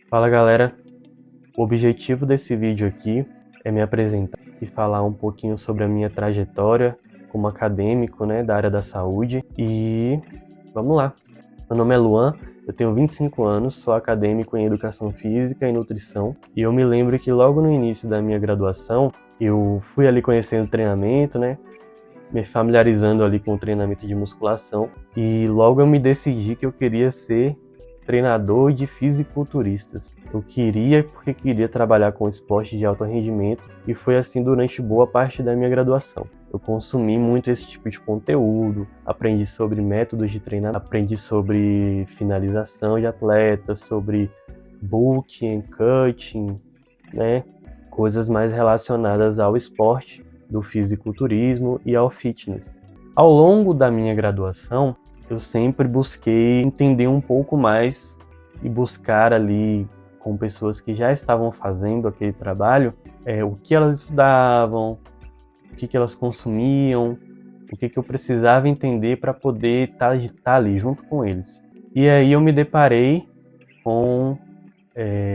Fala galera, o objetivo desse vídeo aqui é me apresentar e falar um pouquinho sobre a minha trajetória como acadêmico, da área da saúde. E vamos lá. Meu nome é Luan, eu tenho 25 anos, sou acadêmico em Educação Física e Nutrição. E eu me lembro que logo no início da minha graduação, eu fui ali conhecendo treinamento, me familiarizando ali com o treinamento de musculação. E logo eu me decidi que eu queria ser treinador de fisiculturistas. Eu queria porque queria trabalhar com esporte de alto rendimento e foi assim durante boa parte da minha graduação. Eu consumi muito esse tipo de conteúdo, aprendi sobre métodos de treinamento, aprendi sobre finalização de atletas, sobre bulking, cutting, coisas mais relacionadas ao esporte, do fisiculturismo e ao fitness. Ao longo da minha graduação, eu sempre busquei entender um pouco mais e buscar ali com pessoas que já estavam fazendo aquele trabalho, o que elas estudavam, o que elas consumiam, o que eu precisava entender para poder estar ali junto com eles. E aí eu me deparei com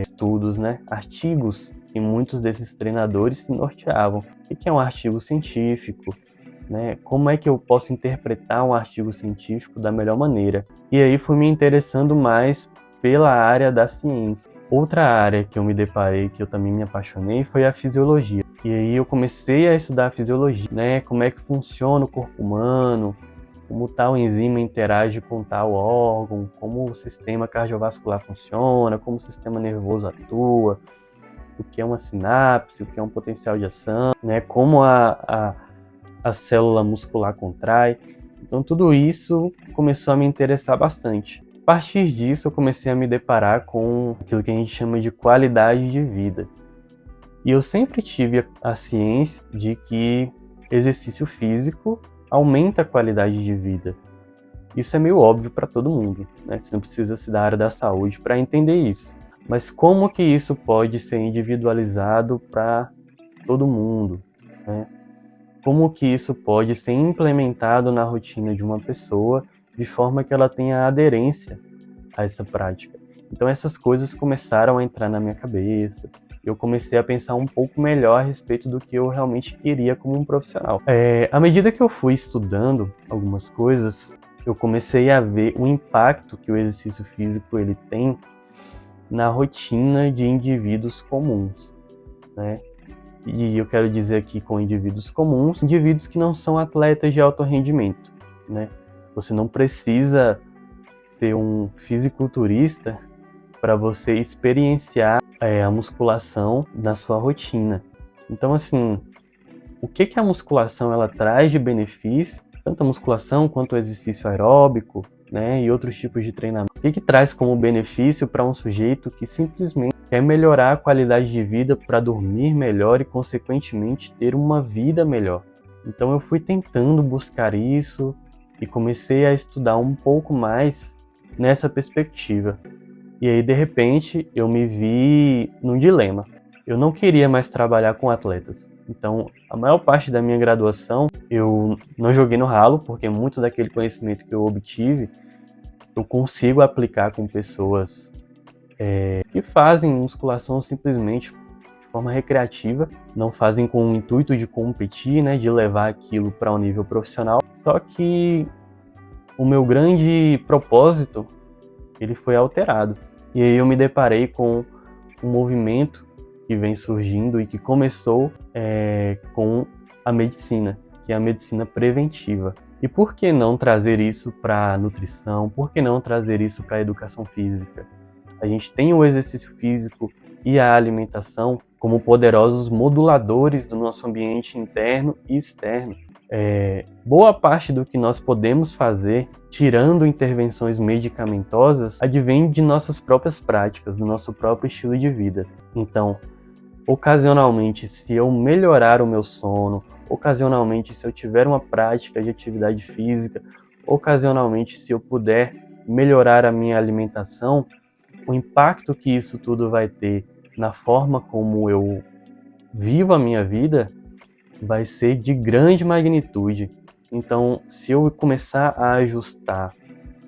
estudos, artigos que muitos desses treinadores se norteavam. O que é um artigo científico? Como é que eu posso interpretar um artigo científico da melhor maneira? E aí fui me interessando mais pela área da ciência. Outra área que eu me deparei, que eu também me apaixonei, foi a fisiologia. E aí eu comecei a estudar a fisiologia, como é que funciona o corpo humano, como tal enzima interage com tal órgão, como o sistema cardiovascular funciona, como o sistema nervoso atua, o que é uma sinapse, o que é um potencial de ação, como a célula muscular contrai. Então tudo isso começou a me interessar bastante. A partir disso eu comecei a me deparar com aquilo que a gente chama de qualidade de vida. E eu sempre tive a ciência de que exercício físico aumenta a qualidade de vida. Isso é meio óbvio para todo mundo, Você não precisa ser da área da saúde para entender isso. Mas como que isso pode ser individualizado para todo mundo, Como que isso pode ser implementado na rotina de uma pessoa de forma que ela tenha aderência a essa prática. Então essas coisas começaram a entrar na minha cabeça. Eu comecei a pensar um pouco melhor a respeito do que eu realmente queria como um profissional. À medida que eu fui estudando algumas coisas, eu comecei a ver o impacto que o exercício físico ele tem na rotina de indivíduos comuns, E eu quero dizer aqui com indivíduos comuns, indivíduos que não são atletas de alto rendimento, Você não precisa ser um fisiculturista para você experienciar a musculação na sua rotina. Então, assim, o que a musculação ela traz de benefício, tanto a musculação quanto o exercício aeróbico, e outros tipos de treinamento? O que traz como benefício para um sujeito que simplesmente quer melhorar a qualidade de vida para dormir melhor e, consequentemente, ter uma vida melhor? Então, eu fui tentando buscar isso e comecei a estudar um pouco mais nessa perspectiva. E aí, de repente, eu me vi num dilema. Eu não queria mais trabalhar com atletas. Então, a maior parte da minha graduação, eu não joguei no ralo, porque muito daquele conhecimento que eu obtive, eu consigo aplicar com pessoas que fazem musculação simplesmente de forma recreativa, não fazem com o intuito de competir, de levar aquilo para um nível profissional. Só que o meu grande propósito, ele foi alterado. E aí eu me deparei com um movimento que vem surgindo e que começou com a medicina, que é a medicina preventiva. E por que não trazer isso para a nutrição? Por que não trazer isso para a educação física? A gente tem o exercício físico e a alimentação como poderosos moduladores do nosso ambiente interno e externo. Boa parte do que nós podemos fazer, tirando intervenções medicamentosas, advém de nossas próprias práticas, do nosso próprio estilo de vida. Então, ocasionalmente, se eu melhorar o meu sono, ocasionalmente, se eu tiver uma prática de atividade física, ocasionalmente, se eu puder melhorar a minha alimentação, o impacto que isso tudo vai ter na forma como eu vivo a minha vida vai ser de grande magnitude. Então, se eu começar a ajustar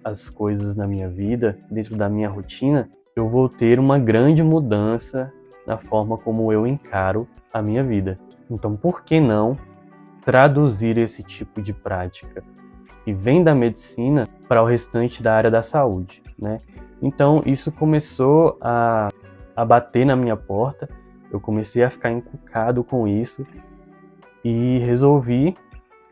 as coisas na minha vida, dentro da minha rotina, eu vou ter uma grande mudança na forma como eu encaro a minha vida. Então, por que não traduzir esse tipo de prática que vem da medicina para o restante da área da saúde, né? Então, isso começou a bater na minha porta, eu comecei a ficar encucado com isso e resolvi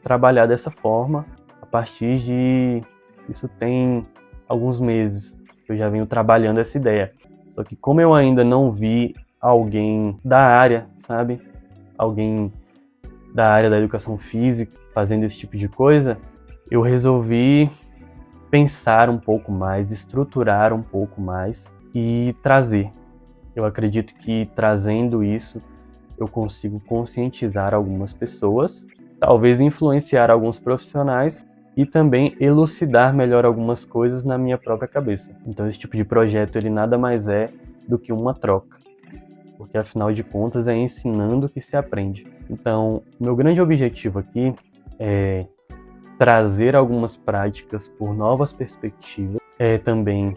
trabalhar dessa forma a partir de... Isso tem alguns meses que eu já venho trabalhando essa ideia. Só que como eu ainda não vi alguém da área, sabe? Alguém da área da educação física fazendo esse tipo de coisa, eu resolvi pensar um pouco mais, estruturar um pouco mais e trazer. Eu acredito que trazendo isso eu consigo conscientizar algumas pessoas, talvez influenciar alguns profissionais e também elucidar melhor algumas coisas na minha própria cabeça. Então esse tipo de projeto ele nada mais é do que uma troca, porque afinal de contas é ensinando que se aprende. Então, meu grande objetivo aqui é trazer algumas práticas por novas perspectivas, é também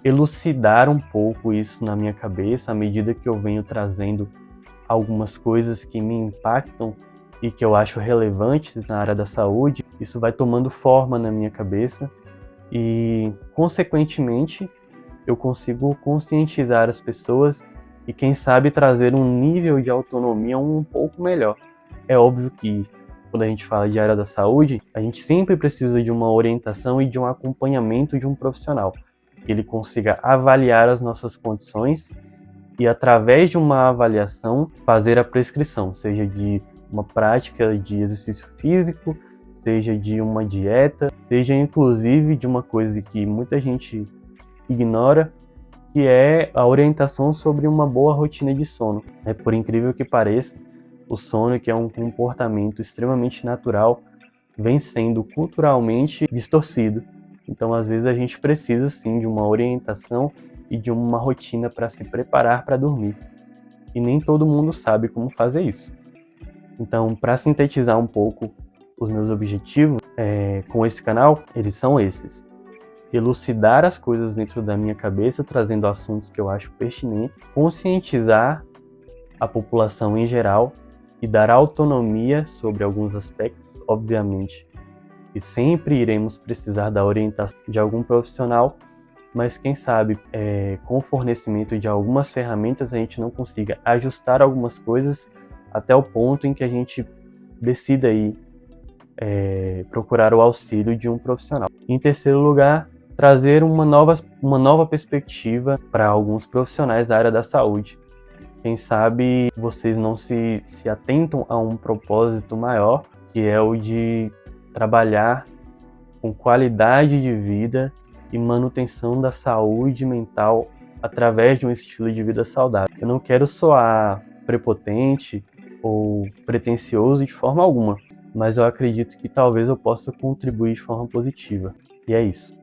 elucidar um pouco isso na minha cabeça à medida que eu venho trazendo algumas coisas que me impactam e que eu acho relevantes na área da saúde. Isso vai tomando forma na minha cabeça e, consequentemente, eu consigo conscientizar as pessoas e, quem sabe, trazer um nível de autonomia um pouco melhor. É óbvio que, quando a gente fala de área da saúde, a gente sempre precisa de uma orientação e de um acompanhamento de um profissional, que ele consiga avaliar as nossas condições e, através de uma avaliação, fazer a prescrição, seja de uma prática de exercício físico, seja de uma dieta, seja inclusive de uma coisa que muita gente ignora, que é a orientação sobre uma boa rotina de sono. Por incrível que pareça, o sono, que é um comportamento extremamente natural, vem sendo culturalmente distorcido. Então, às vezes, a gente precisa sim de uma orientação e de uma rotina para se preparar para dormir. E nem todo mundo sabe como fazer isso. Então, para sintetizar um pouco os meus objetivos com esse canal, eles são esses: elucidar as coisas dentro da minha cabeça, trazendo assuntos que eu acho pertinentes, conscientizar a população em geral e dar autonomia sobre alguns aspectos, obviamente, e sempre iremos precisar da orientação de algum profissional, mas quem sabe com o fornecimento de algumas ferramentas a gente não consiga ajustar algumas coisas até o ponto em que a gente decida aí procurar o auxílio de um profissional. Em terceiro lugar, trazer uma nova perspectiva para alguns profissionais da área da saúde. Quem sabe vocês não se atentam a um propósito maior, que é o de trabalhar com qualidade de vida e manutenção da saúde mental através de um estilo de vida saudável. Eu não quero soar prepotente ou pretensioso de forma alguma, mas eu acredito que talvez eu possa contribuir de forma positiva. E é isso.